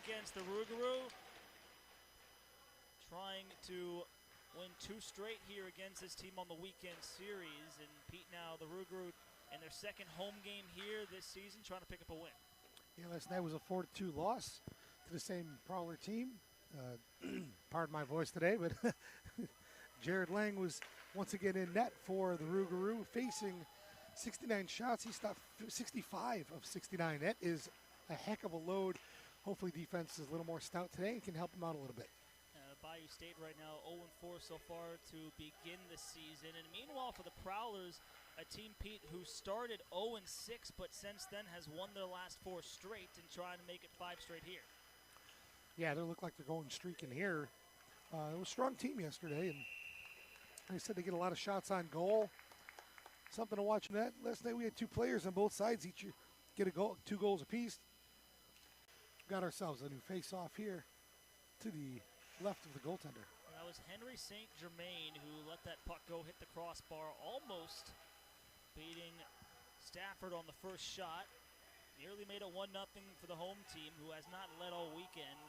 against the Rougarou. Trying to win 2 straight here against this team on the weekend series. And Pete, now the Rougarou in their second home game here this season, trying to pick up a win. Yeah, last night was a 4-2 loss to the same Prowler team. Pardon my voice today, but Jared Lang was once again in net for the Rougarou, facing 69 shots. He stopped 65 of 69. That is a heck of a load. Hopefully defense is a little more stout today and can help him out a little bit. Bayou State right now 0-4 so far to begin the season. And meanwhile for the Prowlers, a team, Pete, who started 0-6 but since then has won their last 4 straight and trying to make it 5 straight here. Yeah, they look like they're going streaking here. It was a strong team yesterday, and like I said, they get a lot of shots on goal. Something to watch in that. Last night we had 2 players on both sides, each get a goal, 2 goals apiece. Got ourselves a new face-off here to the left of the goaltender. That was Henry St. Germain who let that puck go, hit the crossbar, almost beating Stafford on the first shot. Nearly made it 1-0 for the home team, who has not led all weekend.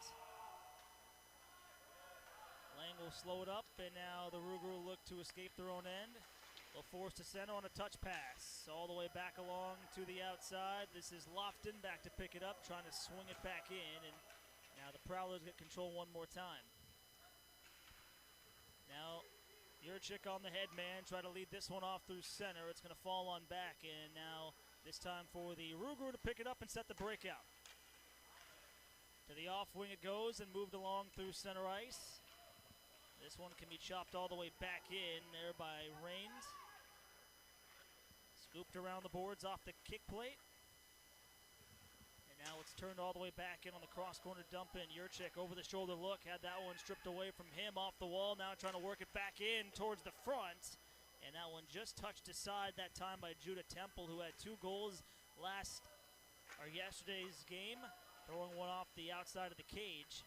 Lang will slow it up, and now the Rougarou look to escape their own end. They'll force to center on a touch pass. All the way back along to the outside. This is Lofton back to pick it up, trying to swing it back in, and now the Prowlers get control one more time. Now Yurcik on the head man, try to lead this one off through center. It's going to fall on back, and now this time for the Rougarou to pick it up and set the breakout. To the off wing it goes and moved along through center ice. This one can be chopped all the way back in there by Rains. Scooped around the boards off the kick plate. And now it's turned all the way back in on the cross corner dump in. Yurcik over the shoulder look, had that one stripped away from him off the wall. Now trying to work it back in towards the front. And that one just touched aside that time by Judah Temple, who had 2 goals yesterday's game, throwing one off the outside of the cage.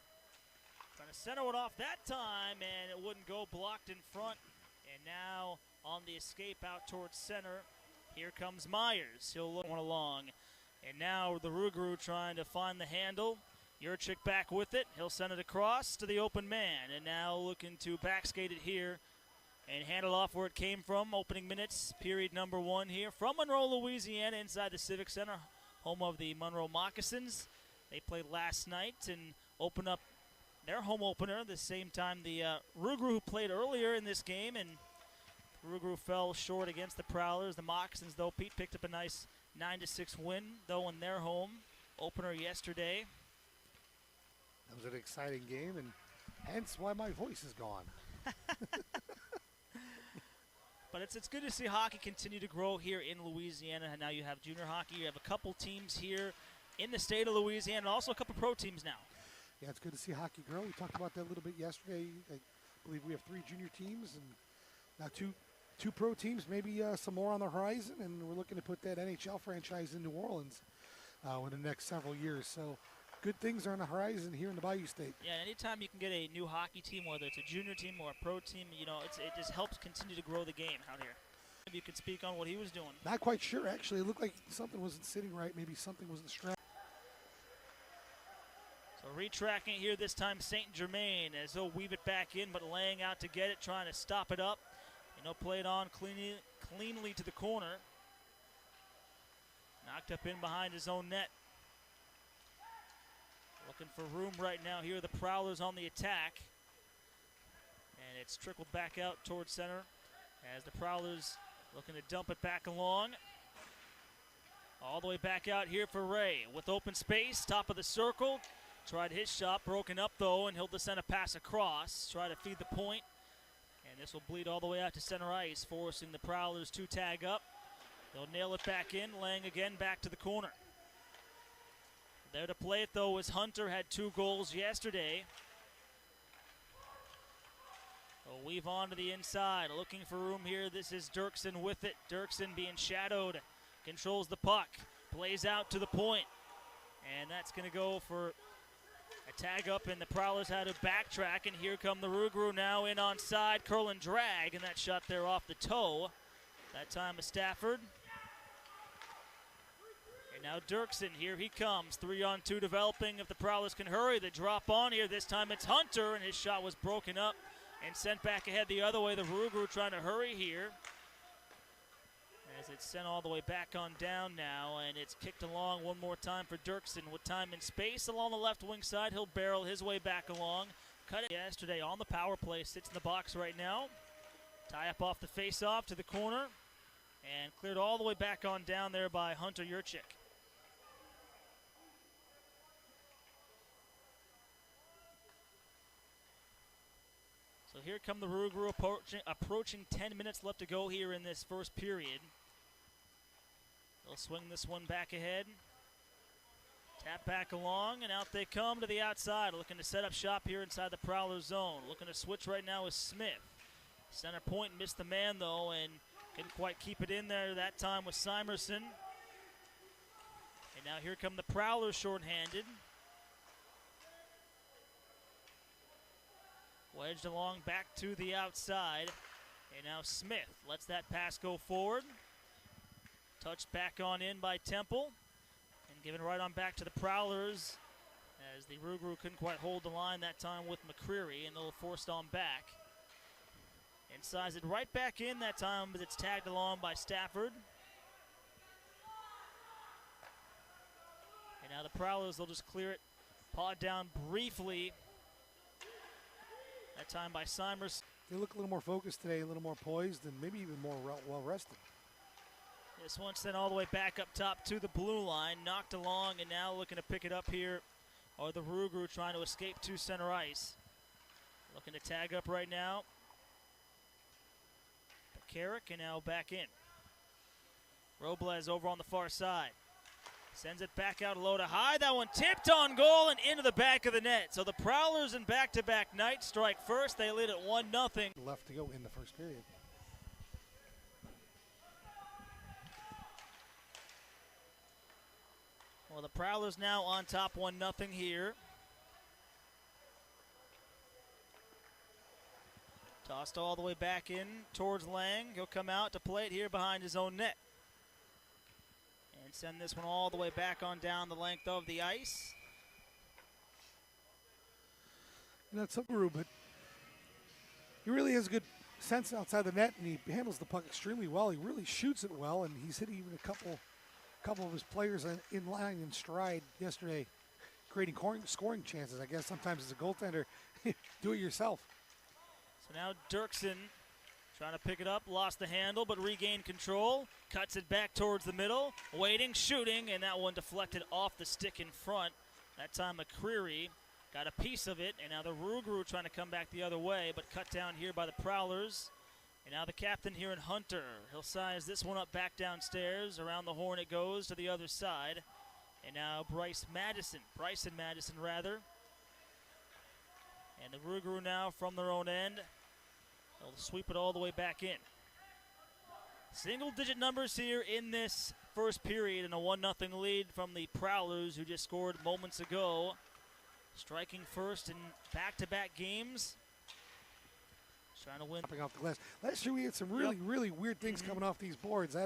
Trying to center it off that time, and it wouldn't go, blocked in front. And now on the escape out towards center, here comes Myers. He'll look one along. And now the Rougarou trying to find the handle. Yurcik back with it. He'll send it across to the open man. And now looking to backskate it here and handle off where it came from. Opening minutes, period number 1 here from Monroe, Louisiana, inside the Civic Center, home of the Monroe Moccasins. They played last night and opened up their home opener the same time the Rougarou, who played earlier in this game, and Rougarou fell short against the Prowlers. The Moccasins, though, Pete, picked up a nice 9-6 win, though, in their home opener yesterday. That was an exciting game, and hence why my voice is gone. But it's good to see hockey continue to grow here in Louisiana. And now you have junior hockey. You have a couple teams here in the state of Louisiana, and also a couple pro teams now. Yeah, it's good to see hockey grow. We talked about that a little bit yesterday. I believe we have 3 junior teams and now two pro teams, maybe some more on the horizon, and we're looking to put that NHL franchise in New Orleans in the next several years. So good things are on the horizon here in the Bayou State. Yeah, anytime you can get a new hockey team, whether it's a junior team or a pro team, you know, it just helps continue to grow the game out here. Maybe you could speak on what he was doing. Not quite sure, actually. It looked like something wasn't sitting right. Maybe something wasn't strapped. So retracking it here this time, St. Germain, as they'll weave it back in, but laying out to get it, trying to stop it up. And he'll play it on cleanly to the corner. Knocked up in behind his own net. Looking for room right now here. The Prowlers on the attack. And it's trickled back out towards center as the Prowlers looking to dump it back along. All the way back out here for Ray with open space, top of the circle. Tried his shot, broken up though, and he'll just send a pass across. Try to feed the point. And this will bleed all the way out to center ice, forcing the Prowlers to tag up. They'll nail it back in, laying again back to the corner. There to play it though was Hunter, had 2 goals yesterday. They'll weave on to the inside, looking for room here. This is Dirksen with it. Dirksen being shadowed, controls the puck, plays out to the point. And that's going to go for a tag up, and the Prowlers had to backtrack, and here come the Rougarou now in on side, curl and drag, and that shot there off the toe. That time of Stafford. And now Dirksen, here he comes. 3-on-2 developing. If the Prowlers can hurry, they drop on here. This time it's Hunter, and his shot was broken up and sent back ahead the other way. The Rougarou trying to hurry here. As it's sent all the way back on down now, and it's kicked along one more time for Dirksen with time and space along the left wing side. He'll barrel his way back along. Cut it yesterday on the power play, sits in the box right now. Tie up off the face-off to the corner, and cleared all the way back on down there by Hunter Yurcik. So here come the Rougarou approaching 10 minutes left to go here in this first period. They'll swing this one back ahead. Tap back along, and out they come to the outside, looking to set up shop here inside the Prowler zone. Looking to switch right now is Smith. Center point missed the man, though, and couldn't quite keep it in there that time with Simerson. And now here come the Prowlers shorthanded. Wedged along back to the outside. And now Smith lets that pass go forward. Touched back on in by Temple. And given right on back to the Prowlers as the Rougarou couldn't quite hold the line that time with McCreary, and they'll force it on back. And size it right back in that time, but it's tagged along by Stafford. And now the Prowlers, they'll just clear it, paw it down briefly. That time by Simers. They look a little more focused today, a little more poised, and maybe even more well-rested. This one sent all the way back up top to the blue line, knocked along, and now looking to pick it up here are the Rougarou trying to escape to center ice. Looking to tag up right now. Carrick, and now back in. Robles over on the far side. Sends it back out low to high. That one tipped on goal and into the back of the net. So the Prowlers in back-to-back nights strike first. They lead at 1-0. Left to go in the first period. Well, the Prowlers now on top 1-0 here. Tossed all the way back in towards Lang. He'll come out to play it here behind his own net. And send this one all the way back on down the length of the ice. And that's Rougarou, but he really has a good sense outside the net, and he handles the puck extremely well. He really shoots it well, and he's hit even a couple of his players in line in stride yesterday, creating scoring chances. I guess sometimes as a goaltender, do it yourself. So now Dirksen trying to pick it up, lost the handle, but regained control. Cuts it back towards the middle, waiting, shooting, and that one deflected off the stick in front. That time McCreary got a piece of it, and now the Rougarou trying to come back the other way, but cut down here by the Prowlers. And now the captain here in Hunter. He'll size this one up back downstairs. Around the horn it goes to the other side. And now Bryson Madison, rather. And the Rougarou now from their own end. They'll sweep it all the way back in. Single-digit numbers here in this first period, and a 1-0 lead from the Prowlers, who just scored moments ago. Striking first in back-to-back games. Trying to win. Off the glass. Last year we had some really weird things coming off these boards.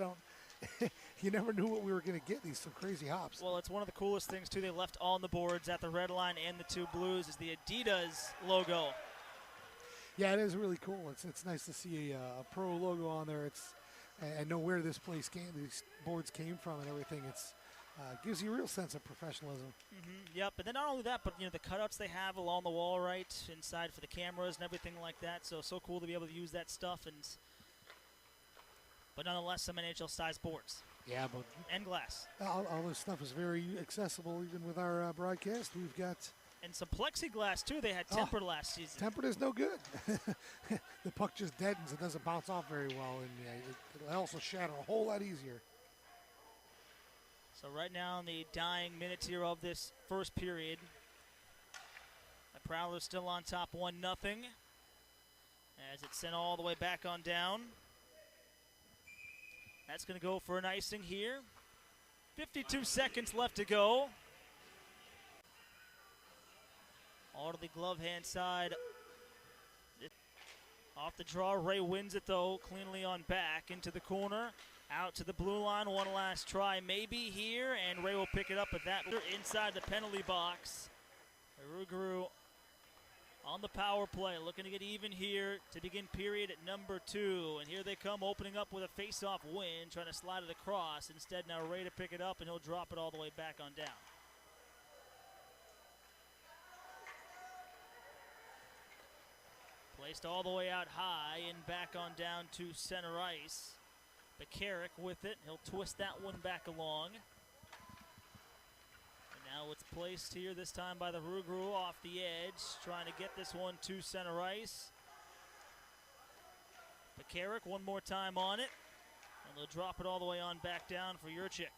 You never knew what we were going to get, some crazy hops. Well, it's one of the coolest things, too. They left on the boards at the red line and the two blues is the Adidas logo. Yeah, it is really cool. It's nice to see a pro logo on there. I know where this place these boards came from and everything. It's gives you a real sense of professionalism. Yep, but then not only that, but the cutouts they have along the wall, right inside for the cameras and everything like that. So cool to be able to use that stuff, but nonetheless some NHL size boards. Yeah, but and glass. All this stuff is very accessible, even with our broadcast. We've got. And some plexiglass, too. They had tempered last season. Tempered is no good. The puck just deadens. It doesn't bounce off very well, and it'll also shatter a whole lot easier. So right now in the dying minutes here of this first period, the Prowlers still on top 1-0 as it's sent all the way back on down. That's going to go for an icing here. 52 seconds left to go. All to the glove hand side. Off the draw, Ray wins it though, cleanly on back, into the corner, out to the blue line, one last try maybe here, and Ray will pick it up at that inside the penalty box. Rougarou on the power play, looking to get even here to begin period at number 2, and here they come opening up with a face-off win, trying to slide it across. Instead now Ray to pick it up, and he'll drop it all the way back on down. Placed all the way out high and back on down to center ice. Bakaric with it. He'll twist that one back along. And now it's placed here this time by the Rougarou off the edge, trying to get this one to center ice. Bakaric one more time on it. And they'll drop it all the way on back down for Yurcik.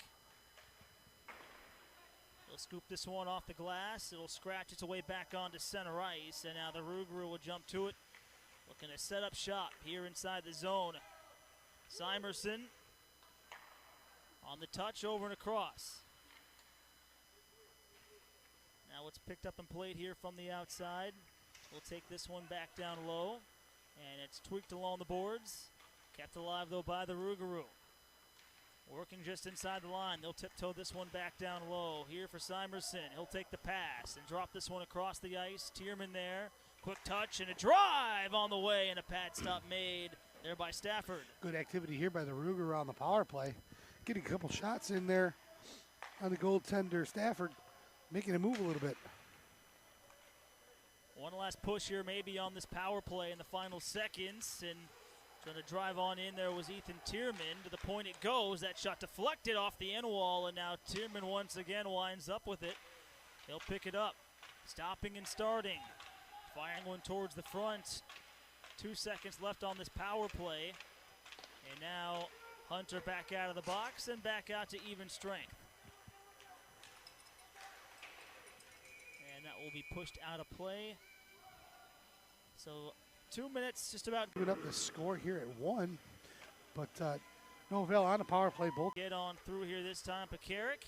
They'll scoop this one off the glass. It'll scratch its way back onto center ice. And now the Rougarou will jump to it. Looking to set up shop here inside the zone. Simerson on the touch, over and across. Now it's picked up and played here from the outside. We'll take this one back down low. And it's tweaked along the boards. Kept alive though by the Rougarou. Working just inside the line. They'll tiptoe this one back down low. Here for Simerson. He'll take the pass and drop this one across the ice. Tierman there. Quick touch and a drive on the way, and a pad stop made there by Stafford. Good activity here by the Rougarou on the power play. Getting a couple shots in there on the goaltender Stafford, making a move a little bit. One last push here maybe on this power play in the final seconds, and trying to drive on in there was Ethan Tierman. To the point it goes. That shot deflected off the end wall, and now Tierman once again winds up with it. He'll pick it up. Stopping and starting. Firing one towards the front. 2 seconds left on this power play. And now Hunter back out of the box and back out to even strength. And that will be pushed out of play. So 2 minutes just about. Giving up the score here at 1. But Novell on the power play. Both get on through here this time. Bakaric.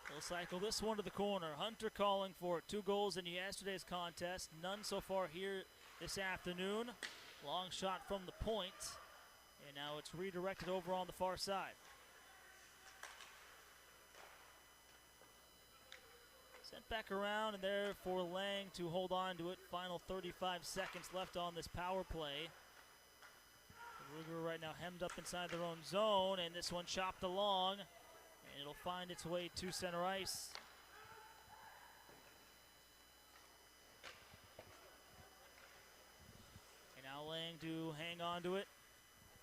They'll cycle this one to the corner. Hunter calling for it. 2 goals in yesterday's contest. None so far here this afternoon. Long shot from the point. And now it's redirected over on the far side. Sent back around, and there for Lang to hold on to it. Final 35 seconds left on this power play. Rougarou right now hemmed up inside their own zone, and this one chopped along. And it'll find its way to center ice. And now Lang to hang on to it.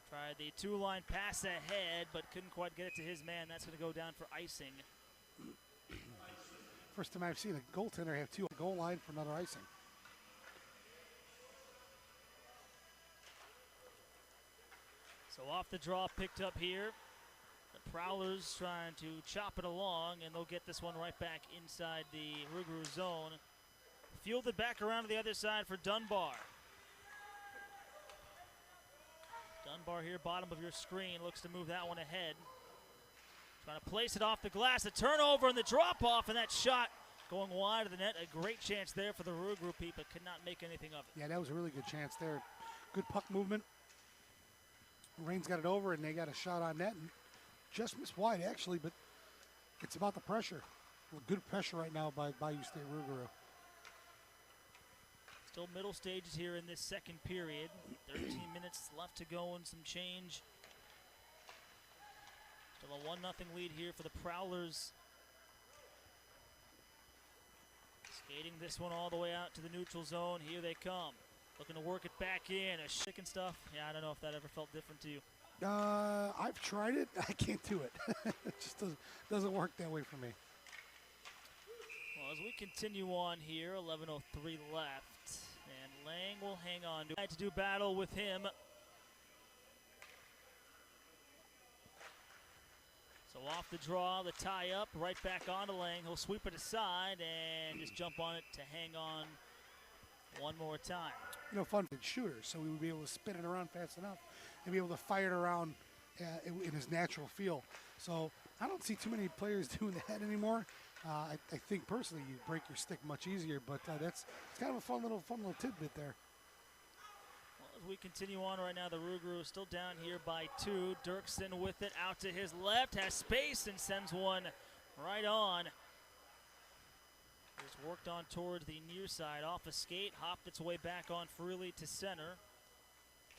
Tried the 2-line pass ahead, but couldn't quite get it to his man. That's going to go down for icing. First time I've seen a goaltender have 2 goal line for another icing. So off the draw, picked up here. The Prowlers trying to chop it along, and they'll get this one right back inside the Rougarou zone. Fielded back around to the other side for Dunbar. Dunbar here, bottom of your screen, looks to move that one ahead. Trying to place it off the glass, a turnover and the drop-off, and that shot going wide of the net. A great chance there for the Rougarou people, could not make anything of it. Yeah, that was a really good chance there. Good puck movement. Rain's got it over, and they got a shot on net. And just missed wide, actually, but it's about the pressure. Good pressure right now by Bayou State Rougarou. Still middle stages here in this second period. 13 minutes left to go and some change. Still a 1-0 lead here for the Prowlers. Skating this one all the way out to the neutral zone. Here they come. Looking to work it back in. A shtick and stuff. Yeah, I don't know if that ever felt different to you. I've tried it. I can't do it. It just doesn't work that way for me. Well, as we continue on here, 11:03 left. And Lang will hang on to do battle with him. So off the draw, the tie up, right back onto Lang. He'll sweep it aside and just jump on it to hang on one more time. You know, fun shooter, so we would be able to spin it around fast enough and be able to fire it around in his natural feel. So I don't see too many players doing that anymore. I think personally you break your stick much easier, but it's kind of a fun little tidbit there. Well, as we continue on right now, the Rougarou is still down here by 2. Dirksen with it out to his left, has space and sends one right on. It's worked on towards the near side, off a skate, hopped its way back on freely to center.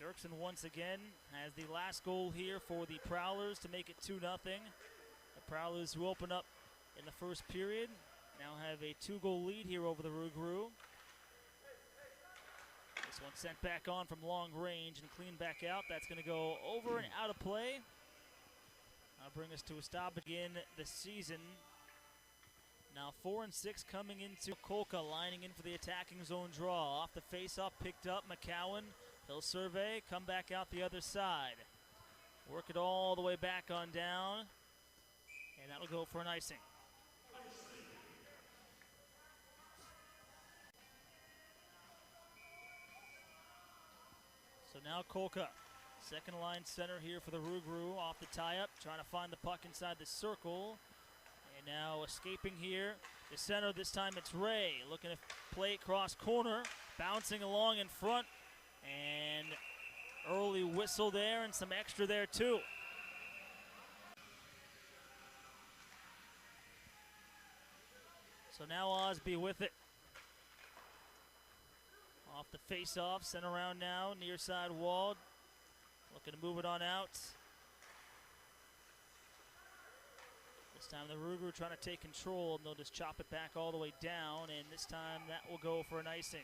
Dirksen once again has the last goal here for the Prowlers to make it 2-0. The Prowlers, who open up in the first period, now have a 2-goal lead here over the Rougarou. This one sent back on from long range and clean back out. That's going to go over and out of play. That'll bring us to a stop again this season. Now 4 and 6 coming into Kolka, lining in for the attacking zone draw. Off the face-off, picked up McCowan. He'll survey, come back out the other side. Work it all the way back on down, and that'll go for an icing. So now Kolka, second line center here for the Rougarou, off the tie-up, trying to find the puck inside the circle. And now escaping here, the center, this time it's Ray, looking to play cross corner, bouncing along in front, and early whistle there and some extra there too. So now Osby with it. Off the face-off, sent around now, near side wall. Looking to move it on out. This time the Rougarou trying to take control, and they'll just chop it back all the way down, and this time that will go for an icing.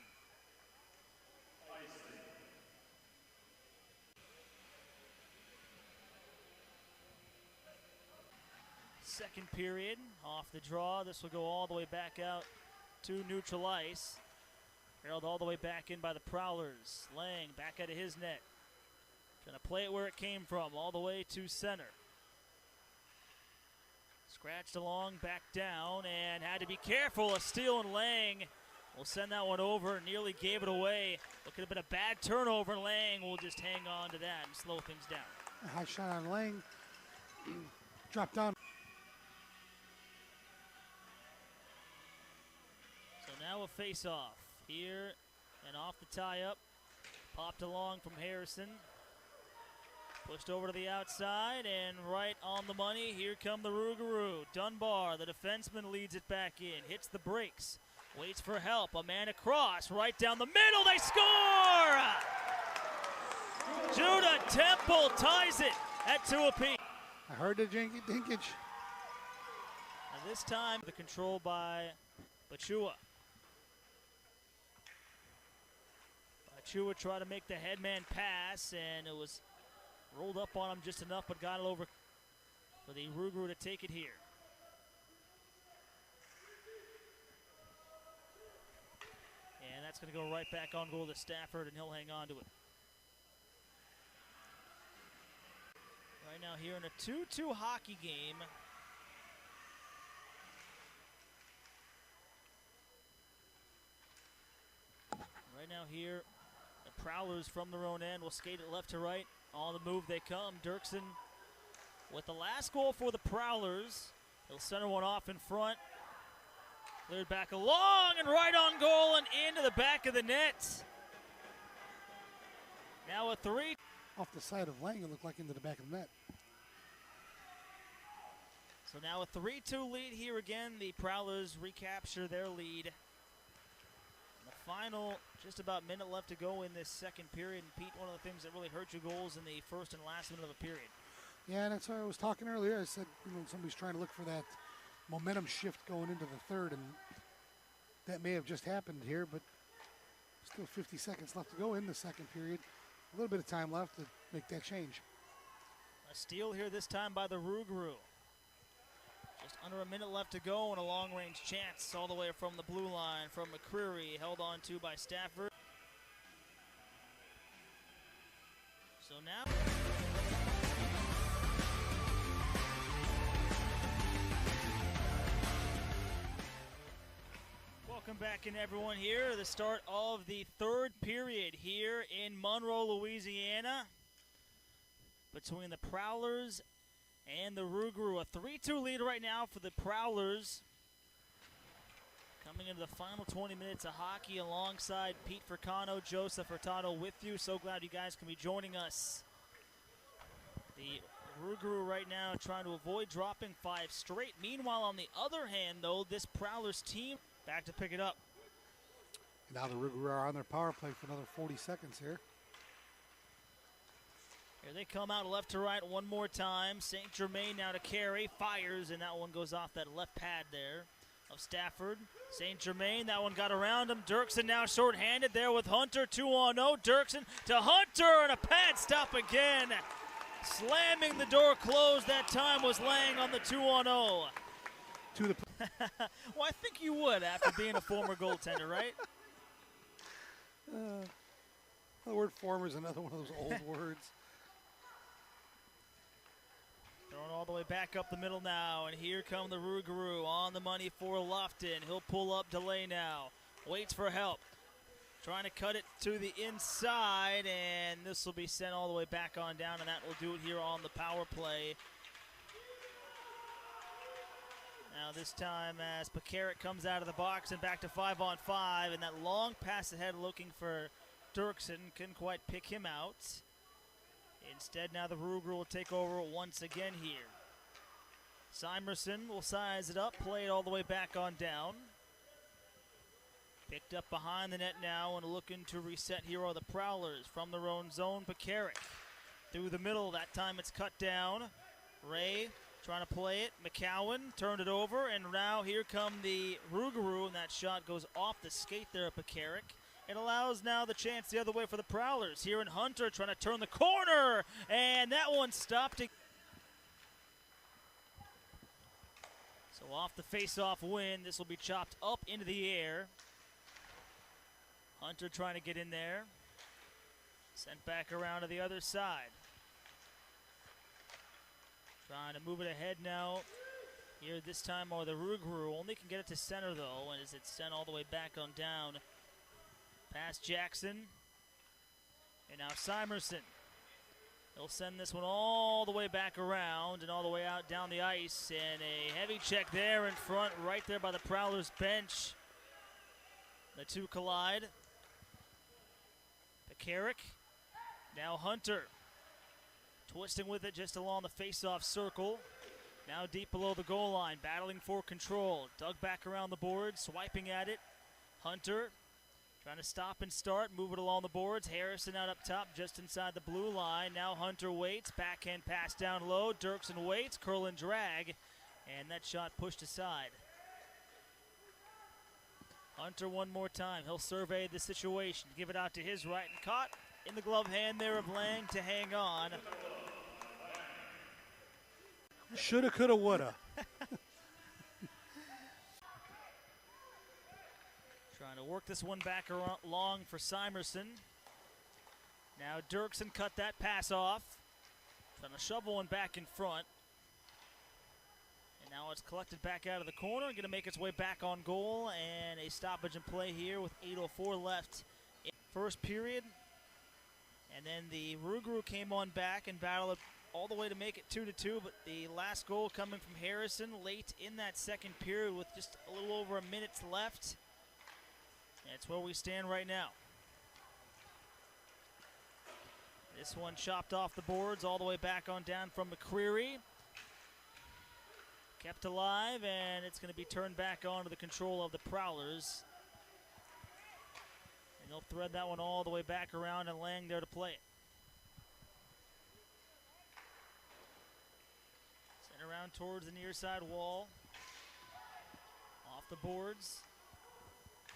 Second period, off the draw. This will go all the way back out to neutral ice. Barreled all the way back in by the Prowlers. Lang back out of his net. Trying to play it where it came from, all the way to center. Scratched along, back down, and had to be careful. A steal, and Lang will send that one over. Nearly gave it away. It could have been a bad turnover. Lang will just hang on to that and slow things down. A high shot on Lang. Dropped down. So now a face-off. Here and off the tie-up. Popped along from Harrison. Pushed over to the outside and right on the money. Here come the Rougarou. Dunbar, the defenseman, leads it back in. Hits the brakes. Waits for help. A man across. Right down the middle. They score! Judah Temple ties it at 2 apiece. I heard the dinkage. And this time the control by Bachua. Bachua tried to make the headman pass, and it was rolled up on him just enough, but got it over for the Rougarou to take it here. And that's going to go right back on goal to Stafford, and he'll hang on to it. Right now here in a 2-2 hockey game. Right now here, the Prowlers from their own end will skate it left to right. On the move they come. Dirksen with the last goal for the Prowlers. He'll center one off in front. Cleared back along and right on goal and into the back of the net. Now a 3. Off the side of Lang, it looked like into the back of the net. So now a 3-2 lead here again. The Prowlers recapture their lead. The final, just about minute left to go in this second period. And Pete, one of the things that really hurt your goals in the first and last minute of a period. Yeah, and that's why I was talking earlier. I said, somebody's trying to look for that momentum shift going into the third, and that may have just happened here, but still 50 seconds left to go in the second period. A little bit of time left to make that change. A steal here this time by the Rougarou. Just under a minute left to go, and a long-range chance all the way from the blue line from McCreary, held on to by Stafford. So now... Welcome back in, everyone, here. The start of the third period here in Monroe, Louisiana, between the Prowlers and the Rougarou. A 3-2 lead right now for the Prowlers. into the final 20 minutes of hockey alongside Pete Furcano, Joseph Furtado with you. So glad you guys can be joining us. The Rougarou right now trying to avoid dropping 5 straight. Meanwhile, on the other hand, though, this Prowlers team back to pick it up. Now the Rougarou are on their power play for another 40 seconds here. Here they come out left to right one more time. St. Germain now to carry, fires, and that one goes off that left pad there of Stafford. St. Germain, that one got around him. Dirksen now short-handed there with Hunter, 2-on-0. Dirksen to Hunter, and a pad stop again. Slamming the door closed that time was Lang on the 2-on-0. To the Well, I think you would after being a former goaltender, right? the word former is another one of those old words. Throwing all the way back up the middle now, and here come the Rougarou on the money for Lofton. He'll pull up, delay now. Waits for help. Trying to cut it to the inside, and this will be sent all the way back on down, and that will do it here on the power play. Now this time as Pekarik comes out of the box and back to 5-on-5, and that long pass ahead looking for Dirksen, couldn't quite pick him out. Instead now the Rougarou will take over once again here. Simerson will size it up, play it all the way back on down. Picked up behind the net now and looking to reset here are the Prowlers from their own zone. Pekarik through the middle, that time it's cut down. Ray trying to play it. McCowan turned it over, and now here come the Rougarou, and that shot goes off the skate there of Pekarik. It allows now the chance the other way for the Prowlers. Here in Hunter trying to turn the corner, and that one stopped. So off the face-off win, this will be chopped up into the air. Hunter trying to get in there. Sent back around to the other side. Trying to move it ahead now. Here this time, or the Rougarou only can get it to center though, and as it's sent all the way back on down. Past Jackson. And now Simerson. He'll send this one all the way back around and all the way out down the ice. And a heavy check there in front, right there by the Prowlers bench. The two collide. Pekarik. Now Hunter. Twisting with it just along the face-off circle. Now deep below the goal line, battling for control. Dug back around the board, swiping at it. Hunter trying to stop and start, move it along the boards. Harrison out up top, just inside the blue line. Now Hunter waits, backhand pass down low. Dirksen waits, curl and drag, and that shot pushed aside. Hunter one more time. He'll survey the situation, give it out to his right, and caught in the glove hand there of Lang to hang on. Shoulda, coulda, woulda. Trying to work this one back along for Simerson. Now Dirksen cut that pass off. Trying to shovel one back in front. And now it's collected back out of the corner. Going to make its way back on goal. And a stoppage in play here with 8:04 left in first period. And then the Rougarou came on back and battled all the way to make it 2-2, but the last goal coming from Harrison late in that second period with just a little over a minute left. That's where we stand right now. This one chopped off the boards all the way back on down from McCreary. Kept alive, and it's going to be turned back onto the control of the Prowlers. And they'll thread that one all the way back around, and Lang there to play it. Around towards the near side wall. Off the boards.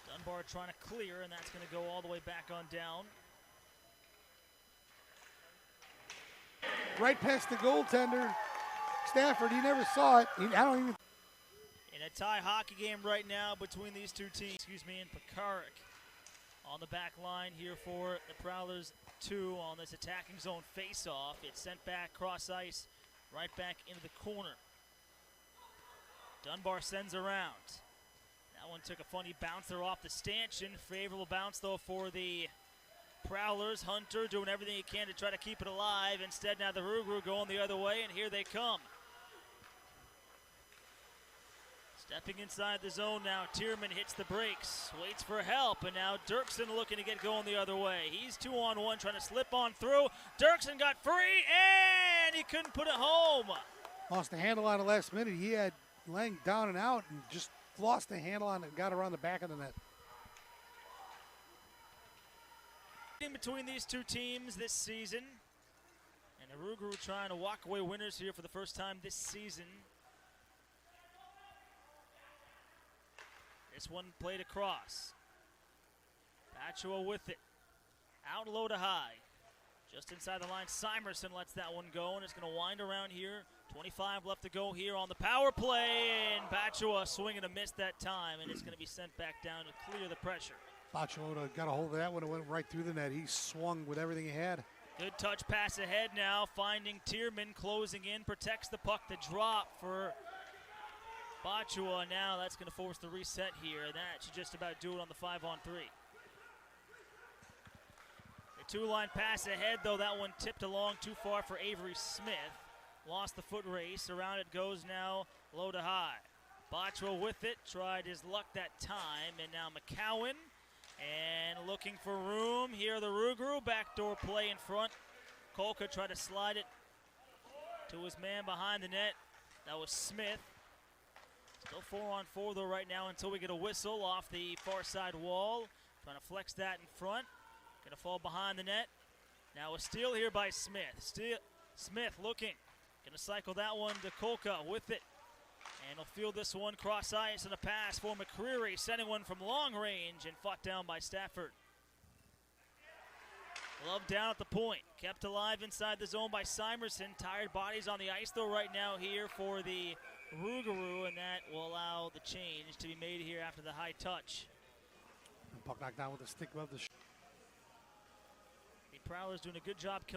Dunbar trying to clear, and that's going to go all the way back on down. Right past the goaltender. Stafford, he never saw it. In a tie hockey game right now between these two teams, and Pekarik on the back line here for the Prowlers 2 on this attacking zone face-off. It's sent back cross ice. Right back into the corner. Dunbar sends around. That one took a funny bounce there off the stanchion. Favorable bounce, though, for the Prowlers. Hunter doing everything he can to try to keep it alive. Instead, now the Rougarou going the other way, and here they come. Stepping inside the zone now, Tierman hits the brakes, waits for help, and now Dirksen looking to get going the other way. He's 2-on-1, trying to slip on through. Dirksen got free, and he couldn't put it home. Lost the handle on the last minute. He had Lang down and out and just lost the handle on it and got around the back of the net. In between these two teams this season, and the Rougarou trying to walk away winners here for the first time this season. This one played across. Bachua with it. Out low to high. Just inside the line, Simerson lets that one go, and it's going to wind around here. 25 left to go here on the power play, and Bachua swing and a miss that time, and it's going to be sent back down to clear the pressure. Bachua got a hold of that one. It went right through the net. He swung with everything he had. Good touch pass ahead now, finding Tierman, closing in, protects the puck to drop for Bachua. Now that's going to force the reset here. That should just about do it on the 5-on-3. The two-line pass ahead, though, that one tipped along too far for Avery Smith. Lost the foot race. Around it goes now, low to high. Bachua with it, tried his luck that time, and now McCowan. And looking for room. Here the Rougarou, backdoor play in front. Kolka tried to slide it to his man behind the net. That was Smith. Still 4-on-4 though right now until we get a whistle off the far side wall. Trying to flex that in front. Gonna fall behind the net. Now a steal here by Smith. Smith looking. Gonna cycle that one to Kolka with it. And he'll field this one cross ice and a pass for McCreary, sending one from long range and fought down by Stafford. Love down at the point. Kept alive inside the zone by Simerson. Tired bodies on the ice though right now here for the Rougarou, and that will allow the change to be made here after the high touch. Puck knocked down with a stick above the The Prowlers doing a good job killing